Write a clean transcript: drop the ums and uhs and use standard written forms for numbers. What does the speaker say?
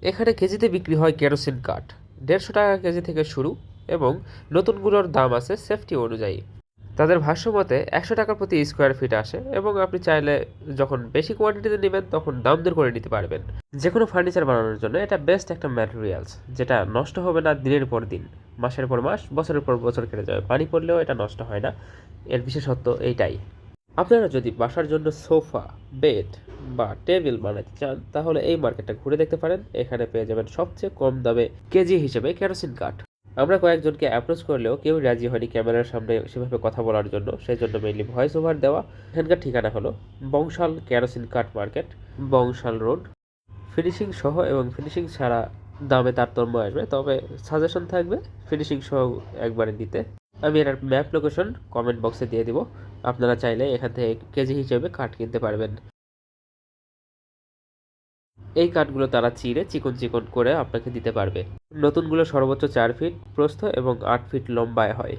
এখানে কেজিতে বিক্রি হয় কেরোসিন কাঠ, 150 টাকা কেজি থেকে শুরু, এবং নতুনগুলোর দাম আছে সেফটি অনুযায়ী। তাদের ভাষ্যমতে 100 টাকা প্রতি স্কোয়ার ফিট আসে, এবং আপনি চাইলে যখন বেশি কোয়ান্টিটিতে নেবেন তখন দাম দর করে নিতে পারবেন। যে কোনো ফার্নিচার বানানোর জন্য এটা বেস্ট একটা ম্যাটেরিয়ালস, যেটা নষ্ট হবে না দিনের পর দিন, মাসের পর মাস, বছরের পর বছর কেটে যাবে, পানি পড়লেও এটা নষ্ট হয় না। এর বিশেষত্ব এইটাই। আপনারা যদি বাসার জন্য সোফা, বেড বা টেবিল বানাতে চান তাহলে এই মার্কেটটা ঘুরে দেখতে পারেন। এখানে পেয়ে যাবেন সবচেয়ে কম দামে কেজি হিসেবে কেরোসিন কাঠ। আমরা কয়েকজনকে অ্যাপ্রোচ করলেও কেউ রাজি হয়নি ক্যামেরার সামনে সেভাবে কথা বলার জন্য, সেই জন্য মেইনলি ভয়েস ওভার দেওয়া। এখানকার ঠিকানা হলো বংশাল কেরোসিন কাঠ মার্কেট, বংশাল রোড। ফিনিশিং সহ এবং ফিনিশিং ছাড়া দামে তারতম্য আসবে, তবে সাজেশন থাকবে ফিনিশিং সহ একবারে দিতে। আমি এটার ম্যাপ লোকেশন কমেন্ট বক্সে দিয়ে দিব, আপনারা চাইলে এখান থেকে কেজি হিসেবে কাঠ কিনতে পারবেন। এই কাঠগুলো তারা চিড়ে চিকন চিকন করে আপনাকে দিতে পারবে। নতুনগুলো সর্বোচ্চ 4 ফিট প্রস্থ এবং 8 ফিট লম্বায় হয়।